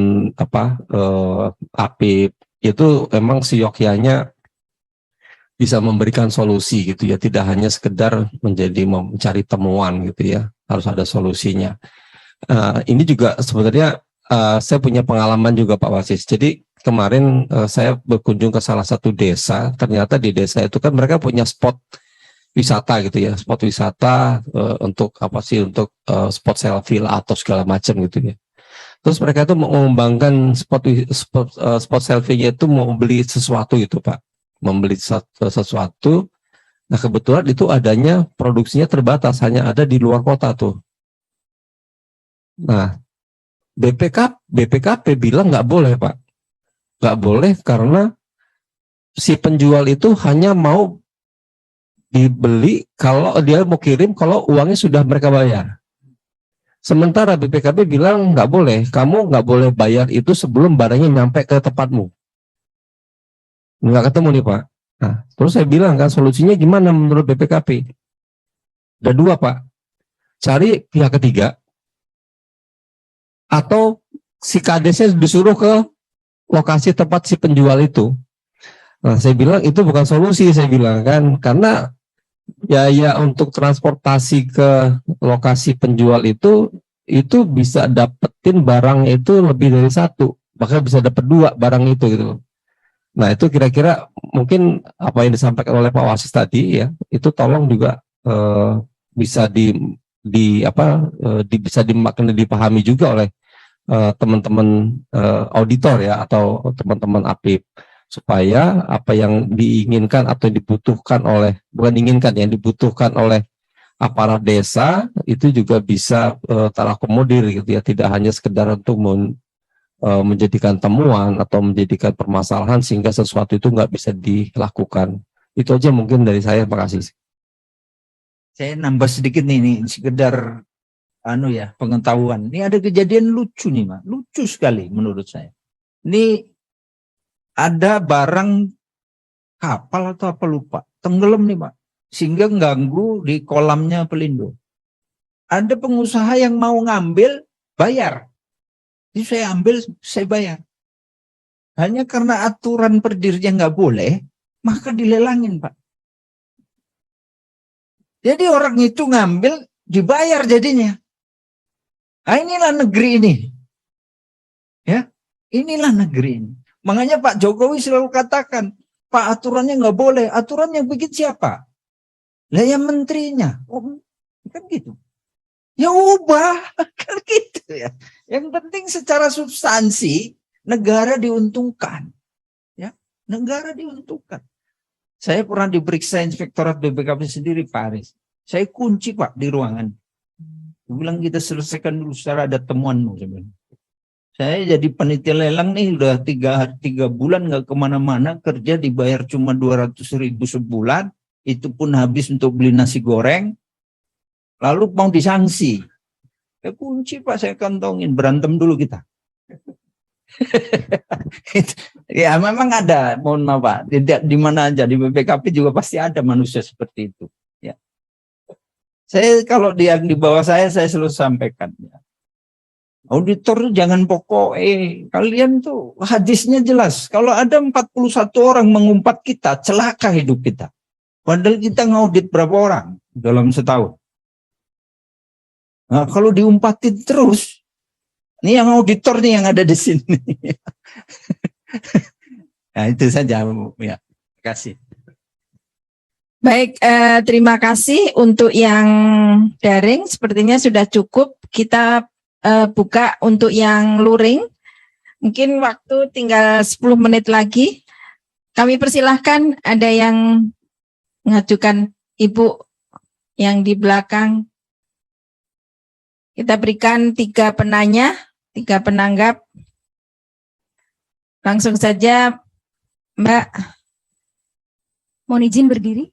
APIP itu memang siyogyanya bisa memberikan solusi gitu ya, tidak hanya sekedar mencari temuan gitu ya, harus ada solusinya. Ini juga sebenarnya saya punya pengalaman juga Pak Wasis. Jadi kemarin saya berkunjung ke salah satu desa, ternyata di desa itu kan mereka punya spot wisata gitu ya, spot wisata untuk apa sih, untuk spot selfie atau segala macam gitu ya. Terus mereka itu mau mengembangkan spot selfie-nya itu mau beli sesuatu gitu Pak, membeli sesuatu. Nah kebetulan itu adanya produksinya terbatas, hanya ada di luar kota tuh. Nah BPKP bilang nggak boleh Pak, nggak boleh karena si penjual itu hanya mau dibeli kalau dia mau kirim kalau uangnya sudah mereka bayar. Sementara BPKP bilang nggak boleh, kamu nggak boleh bayar itu sebelum barangnya nyampe ke tempatmu. Nggak ketemu nih Pak. Nah, terus saya bilang kan solusinya gimana menurut BPKP? Ada dua Pak, cari pihak ketiga atau si kadesnya disuruh ke lokasi tempat si penjual itu. Nah, saya bilang itu bukan solusi, saya bilang kan, karena biaya untuk transportasi ke lokasi penjual itu bisa dapetin barang itu lebih dari satu, bahkan bisa dapat dua barang itu gitu. Nah itu kira-kira mungkin apa yang disampaikan oleh Pak Wasis tadi ya, itu tolong juga bisa bisa dimaknai dipahami juga oleh teman-teman auditor ya atau teman-teman APIP, supaya apa yang diinginkan atau dibutuhkan oleh, bukan diinginkan, yang dibutuhkan oleh aparat desa itu juga bisa terakomodir gitu ya, tidak hanya sekedar untuk menjadikan temuan atau menjadikan permasalahan sehingga sesuatu itu nggak bisa dilakukan. Itu aja mungkin dari saya, terima kasih. Saya nambah sedikit nih sekedar pengetahuan. Ini ada kejadian lucu nih, Pak. Lucu sekali menurut saya. Ini ada barang kapal atau apa lupa, tenggelam nih Pak, sehingga ganggu di kolamnya Pelindo. Ada pengusaha yang mau ngambil, bayar. Jadi saya ambil, saya bayar. Hanya karena aturan perdirinya nggak boleh, maka dilelangin Pak. Jadi orang itu ngambil, dibayar jadinya. Nah, inilah negeri ini. Ya, inilah negeri ini. Makanya Pak Jokowi selalu katakan, Pak aturannya nggak boleh. Aturan yang bikin siapa? Lah ya menterinya. Oh, kan gitu. Ya ubah, kan gitu ya. Yang penting secara substansi negara diuntungkan. Ya, negara diuntungkan. Saya pernah diperiksa Inspektorat BPKP sendiri Pak Aris. Saya kunci Pak di ruangan. Dia bilang kita selesaikan dulu secara ada temuanmu sebenarnya. Saya jadi panitia lelang nih udah tiga bulan nggak kemana-mana, kerja dibayar cuma 200.000 sebulan, itu pun habis untuk beli nasi goreng, lalu mau disanksi. Kunci Pak saya kantongin, berantem dulu kita. Ya memang ada, mohon maaf Pak, tidak di mana aja di BPKP juga pasti ada manusia seperti itu. Ya. Saya kalau di bawah saya selalu sampaikan. Ya. Auditor jangan pokok, kalian tuh hadisnya jelas. Kalau ada 41 orang mengumpat kita, celaka hidup kita. Padahal kita ngaudit berapa orang dalam setahun. Nah, kalau diumpatin terus, ini yang auditor nih yang ada di sini. Nah itu saja ya. Terima kasih. Baik, terima kasih untuk yang daring. Sepertinya sudah cukup. Kita buka untuk yang luring. Mungkin waktu tinggal 10 menit lagi. Kami persilahkan ada yang mengajukan Ibu yang di belakang. Kita berikan 3 penanya, 3 penanggap. Langsung saja Mbak. Mohon izin berdiri.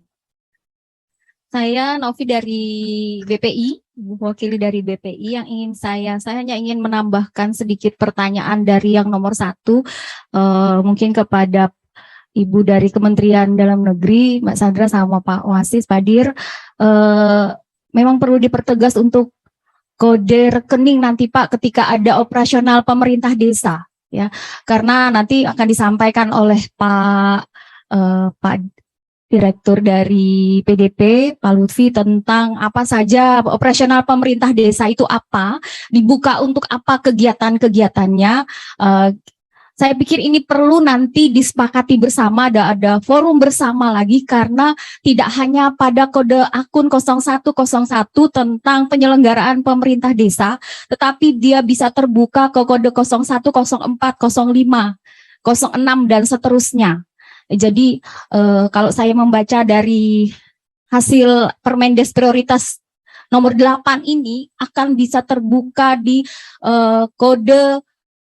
Saya Novi dari BPI, mewakili dari BPI. Yang ingin saya hanya ingin menambahkan sedikit pertanyaan dari yang nomor 1, mungkin kepada Ibu dari Kementerian Dalam Negeri, Mbak Sandra sama Pak Wasis, Pak Dir. Memang perlu dipertegas untuk kode rekening nanti Pak ketika ada operasional pemerintah desa, ya, karena nanti akan disampaikan oleh Pak Direktur dari PDP, Pak Lutfi, tentang apa saja operasional pemerintah desa itu apa, dibuka untuk apa kegiatan-kegiatannya. Saya pikir ini perlu nanti disepakati bersama, ada forum bersama lagi, karena tidak hanya pada kode akun 0101 tentang penyelenggaraan pemerintah desa, tetapi dia bisa terbuka ke kode 01, 04, 05, 06, dan seterusnya. Jadi kalau saya membaca dari hasil Permendes prioritas nomor 8 ini akan bisa terbuka di kode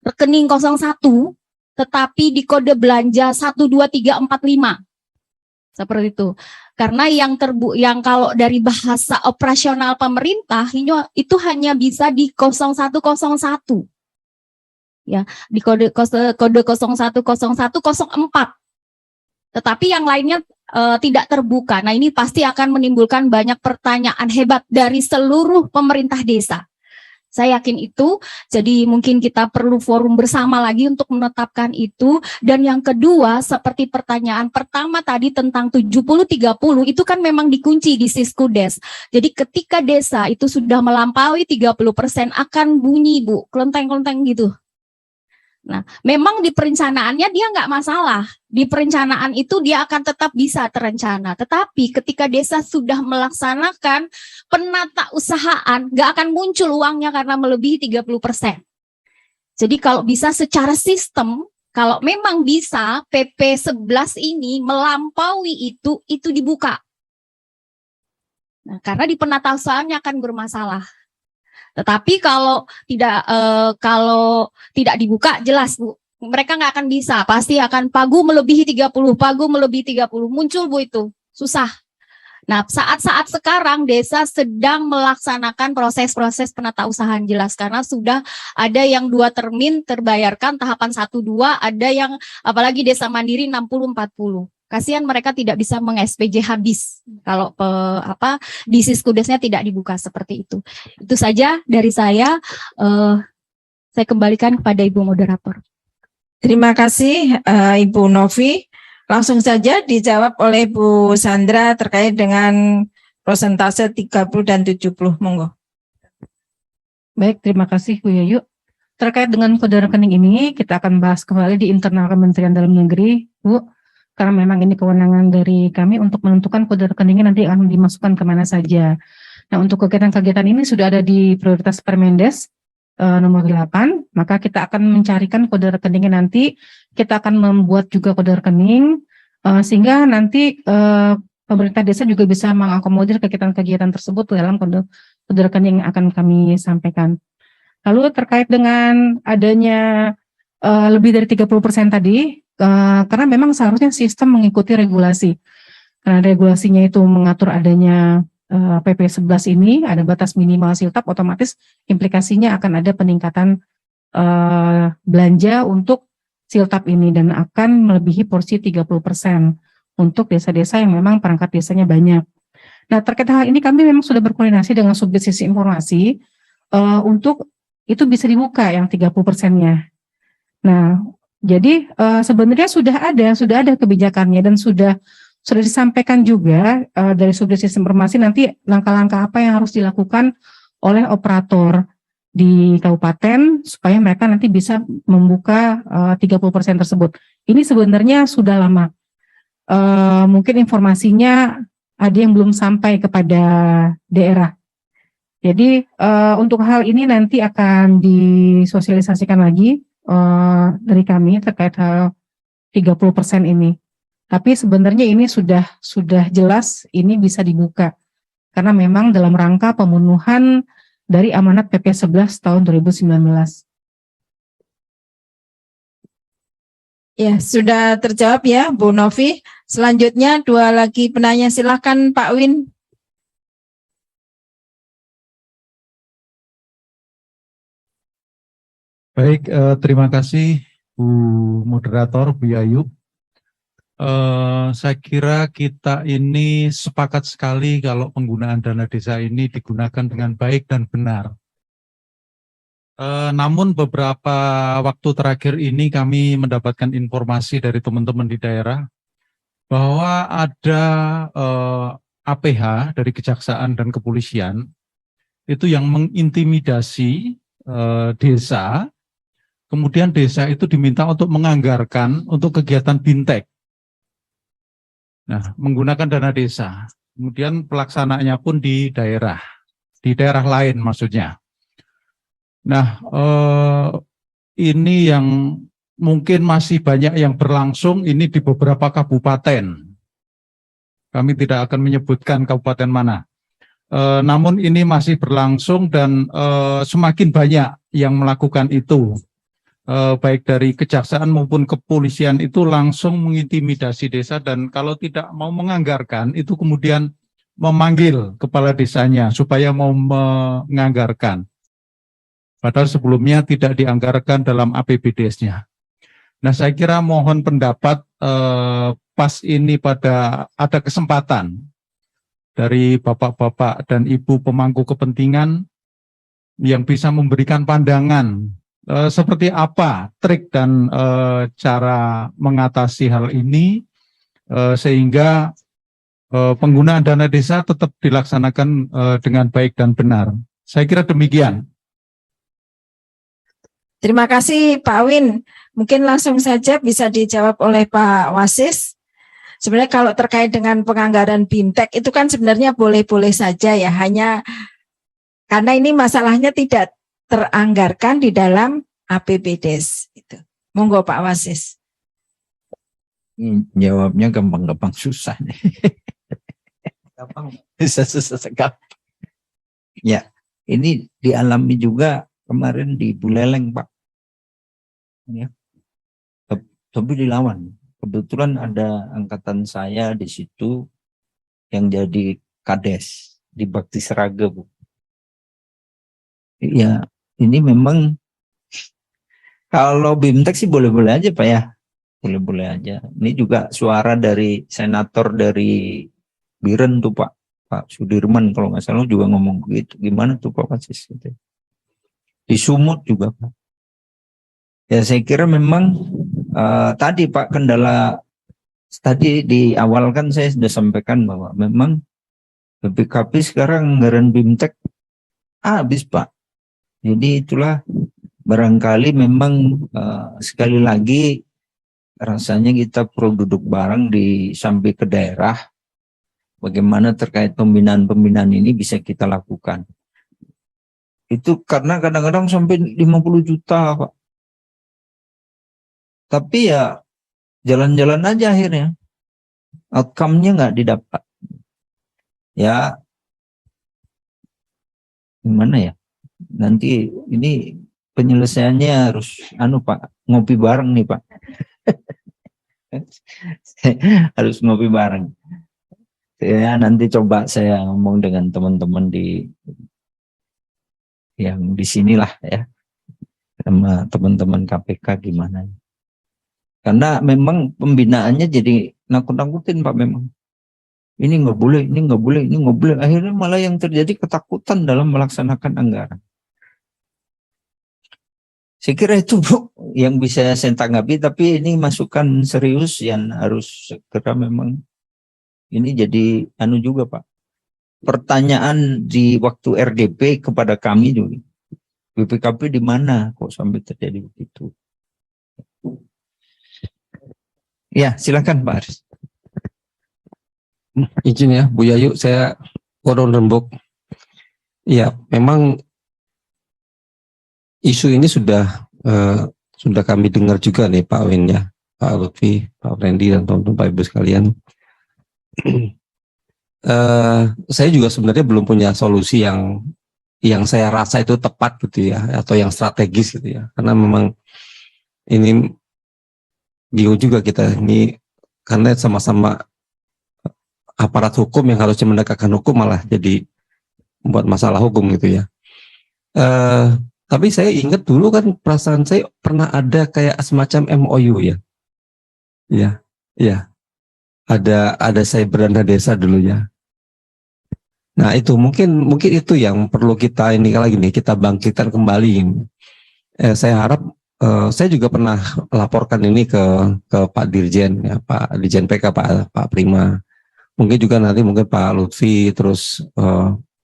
rekening 01, tetapi di kode belanja 12345. Seperti itu. Karena yang kalau dari bahasa operasional pemerintah itu hanya bisa di 0101. Ya, di kode 010104. Tetapi yang lainnya tidak terbuka. Nah, ini pasti akan menimbulkan banyak pertanyaan hebat dari seluruh pemerintah desa. Saya yakin itu, jadi mungkin kita perlu forum bersama lagi untuk menetapkan itu. Dan yang kedua, seperti pertanyaan pertama tadi tentang 70-30, itu kan memang dikunci di Siskudes. Jadi ketika desa itu sudah melampaui 30% akan bunyi, Bu, kelenteng-kelenteng gitu. Nah, memang di perencanaannya dia nggak masalah. Di perencanaan itu dia akan tetap bisa terencana. Tetapi ketika desa sudah melaksanakan penata usahaan, nggak akan muncul uangnya karena melebihi 30%. Jadi kalau bisa secara sistem, kalau memang bisa PP 11 ini melampaui itu dibuka. Nah, karena di penata usahaannya akan bermasalah. Tetapi kalau tidak dibuka, jelas Bu, mereka nggak akan bisa, pasti akan pagu melebihi 30, muncul Bu itu, susah. Nah, saat-saat sekarang desa sedang melaksanakan proses-proses penata usahaan jelas, karena sudah ada yang 2 termin terbayarkan, tahapan 1-2, ada yang apalagi desa mandiri 60-40. Kasihan mereka tidak bisa meng-SPJ habis kalau di Siskudesnya tidak dibuka seperti itu. Itu saja dari saya. Saya kembalikan kepada Ibu Moderator. Terima kasih Ibu Novi. Langsung saja dijawab oleh Bu Sandra terkait dengan persentase 30 dan 70. Monggo. Baik, terima kasih Bu Yayu. Terkait dengan kode rekening ini, kita akan bahas kembali di internal Kementerian Dalam Negeri, Bu. Karena memang ini kewenangan dari kami untuk menentukan kode rekeningnya nanti akan dimasukkan kemana saja. Nah, untuk kegiatan-kegiatan ini sudah ada di prioritas Permendes nomor 8, maka kita akan mencarikan kode rekeningnya nanti. Kita akan membuat juga kode rekening, sehingga nanti pemerintah desa juga bisa mengakomodir kegiatan-kegiatan tersebut dalam kode rekening yang akan kami sampaikan. Lalu terkait dengan adanya lebih dari 30% tadi, karena memang seharusnya sistem mengikuti regulasi. Karena regulasinya itu mengatur adanya PP 11 ini, ada batas minimal siltap, otomatis implikasinya akan ada peningkatan belanja untuk siltap ini dan akan melebihi porsi 30% untuk desa-desa yang memang perangkat desanya banyak. Nah, terkait hal ini kami memang sudah berkoordinasi dengan Subdivisi Informasi untuk itu bisa dibuka yang 30%-nya. Nah, jadi sebenarnya sudah ada kebijakannya dan sudah disampaikan juga dari Subdivisi Informasi nanti langkah-langkah apa yang harus dilakukan oleh operator di kabupaten supaya mereka nanti bisa membuka 30% tersebut. Ini sebenarnya sudah lama. Mungkin informasinya ada yang belum sampai kepada daerah. Jadi untuk hal ini nanti akan disosialisasikan lagi dari kami terkait hal 30% ini. Tapi sebenarnya ini sudah jelas ini bisa dibuka. Karena memang dalam rangka pemenuhan dari amanat PP 11 tahun 2019. Ya, sudah terjawab ya Bu Novi. Selanjutnya 2 lagi penanya, silakan Pak Win. Baik, terima kasih Bu Moderator, Bu Yayu. Saya kira kita ini sepakat sekali kalau penggunaan dana desa ini digunakan dengan baik dan benar. Namun beberapa waktu terakhir ini kami mendapatkan informasi dari teman-teman di daerah bahwa ada APH dari Kejaksaan dan Kepolisian itu yang mengintimidasi desa. Kemudian desa itu diminta untuk menganggarkan untuk kegiatan bintek. Nah, menggunakan dana desa. Kemudian pelaksanaannya pun di daerah lain maksudnya. Nah, ini yang mungkin masih banyak yang berlangsung ini di beberapa kabupaten. Kami tidak akan menyebutkan kabupaten mana. Namun ini masih berlangsung dan semakin banyak yang melakukan itu. baik dari kejaksaan maupun kepolisian itu langsung mengintimidasi desa, dan kalau tidak mau menganggarkan itu kemudian memanggil kepala desanya supaya mau menganggarkan. Padahal sebelumnya tidak dianggarkan dalam APBDes-nya. Nah, saya kira mohon pendapat pas ini pada ada kesempatan dari bapak-bapak dan ibu pemangku kepentingan yang bisa memberikan pandangan seperti apa trik dan cara mengatasi hal ini sehingga penggunaan dana desa tetap dilaksanakan dengan baik dan benar. Saya kira demikian. Terima kasih Pak Win. Mungkin langsung saja bisa dijawab oleh Pak Wasis. Sebenarnya kalau terkait dengan penganggaran BIMTEK itu kan sebenarnya boleh-boleh saja ya, hanya karena ini masalahnya tidak teranggarkan di dalam APBDes. Itu. Monggo Pak Wasis. Jawabnya gampang-gampang susah nih. Gampang, susah sekali. Ya, ini dialami juga kemarin di Buleleng, Pak. Ya. Tapi dilawan. Kebetulan ada angkatan saya di situ yang jadi kades di Bakti Seraga, Bu. Ya, ini memang kalau BIMTEK sih boleh-boleh aja, Pak ya. Boleh-boleh aja. Ini juga suara dari senator dari Biren tuh, Pak Sudirman kalau nggak salah juga ngomong begitu. Gimana tuh Pak Wasis? Di Sumut juga, Pak. Ya saya kira memang tadi Pak kendala tadi di awal kan saya sudah sampaikan bahwa memang BPKP sekarang anggaran BIMTEK habis, Pak. Jadi itulah barangkali memang sekali lagi rasanya kita perlu duduk bareng sampai ke daerah. Bagaimana terkait pembinaan-pembinaan ini bisa kita lakukan. Itu karena kadang-kadang sampai 50 juta, Pak. Tapi ya jalan-jalan aja akhirnya. Outcome-nya nggak didapat. Ya, gimana ya? Nanti ini penyelesaiannya harus Pak, ngopi bareng nih, Pak. Harus ngopi bareng. Ya, nanti coba saya ngomong dengan teman-teman yang di sinilah ya, sama teman-teman KPK gimana. Karena memang pembinaannya jadi nakut-nakutin, Pak, memang. Ini nggak boleh, ini nggak boleh, ini nggak boleh. Akhirnya malah yang terjadi ketakutan dalam melaksanakan anggaran. Saya kira itu, Bu, yang bisa saya tanggapi, tapi ini masukan serius yang harus segera memang ini jadi juga, Pak. Pertanyaan di waktu RDP kepada kami dulu. BPKP di mana kok sampai terjadi begitu? Ya, silakan Pak Aris. Izin ya, Bu Yayu, saya koron rembuk. Ya, memang isu ini sudah kami dengar juga nih Pak Win ya, Pak Lutfi, Pak Randy dan teman-teman Pak Ibu sekalian. Saya juga sebenarnya belum punya solusi yang saya rasa itu tepat gitu ya, atau yang strategis gitu ya, karena memang ini bingung juga kita ini, karena sama-sama aparat hukum yang harusnya menegakkan hukum malah jadi membuat masalah hukum gitu ya. Tapi saya ingat dulu kan perasaan saya pernah ada kayak semacam MOU ya. Ya. Ada cyber dana desa dulu ya. Nah itu mungkin itu yang perlu kita kita bangkitkan kembali. Saya harap saya juga pernah laporkan ini ke Pak Dirjen ya, Pak Dirjen PK Pak Prima. Mungkin juga nanti Pak Lutfi terus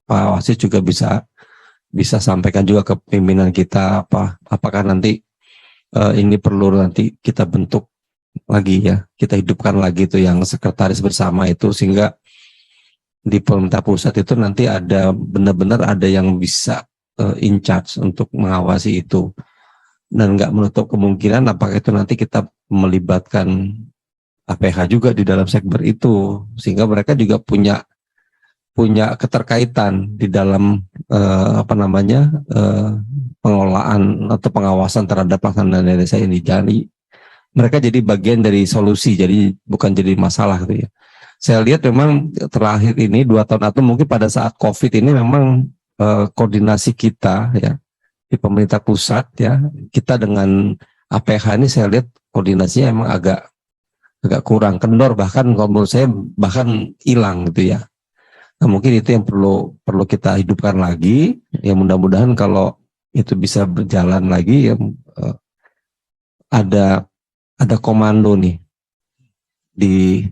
Pak Wasis juga bisa sampaikan juga ke pimpinan kita apakah nanti ini perlu nanti kita bentuk lagi ya, kita hidupkan lagi itu yang sekretaris bersama itu, sehingga di pemerintah pusat itu nanti ada benar-benar ada yang bisa in charge untuk mengawasi itu, dan nggak menutup kemungkinan apakah itu nanti kita melibatkan APH juga di dalam sekber itu, sehingga mereka juga punya punya keterkaitan di dalam pengelolaan atau pengawasan terhadap pelaksanaan dana desa ini. Jadi mereka jadi bagian dari solusi, jadi bukan jadi masalah gitu ya. Saya lihat memang terakhir ini 2 tahun atau mungkin pada saat COVID ini memang koordinasi kita ya di pemerintah pusat ya, kita dengan APH ini saya lihat koordinasinya emang agak kurang, kendor, bahkan kalau menurut saya bahkan hilang gitu ya. Nah, mungkin itu yang perlu kita hidupkan lagi. Ya mudah-mudahan kalau itu bisa berjalan lagi ya, ada komando nih di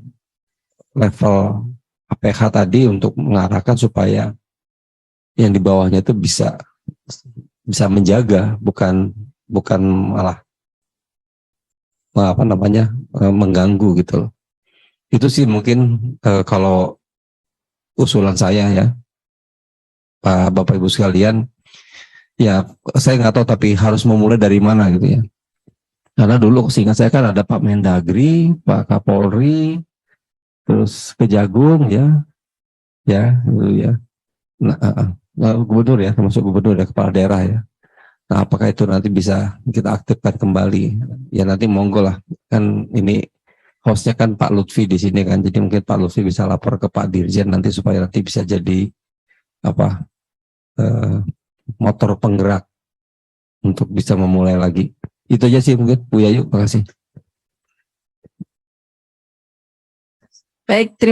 level APH tadi untuk mengarahkan supaya yang di bawahnya itu bisa menjaga, bukan malah mengganggu gitu loh. Itu sih mungkin kalau usulan saya ya, Pak Bapak Ibu sekalian. Ya saya nggak tahu tapi harus memulai dari mana gitu ya. Karena dulu seingat saya kan ada Pak Mendagri, Pak Kapolri, terus Kejagung ya dulu ya. Gubernur ya, termasuk gubernur ya, kepala daerah ya. Nah, apakah itu nanti bisa kita aktifkan kembali? Ya nanti monggo lah. Kan ini hostnya kan Pak Lutfi di sini kan, jadi mungkin Pak Lutfi bisa lapor ke Pak Dirjen nanti supaya nanti bisa jadi motor penggerak untuk bisa memulai lagi. Itu aja sih mungkin Bu Yayu, makasih. Baik, terima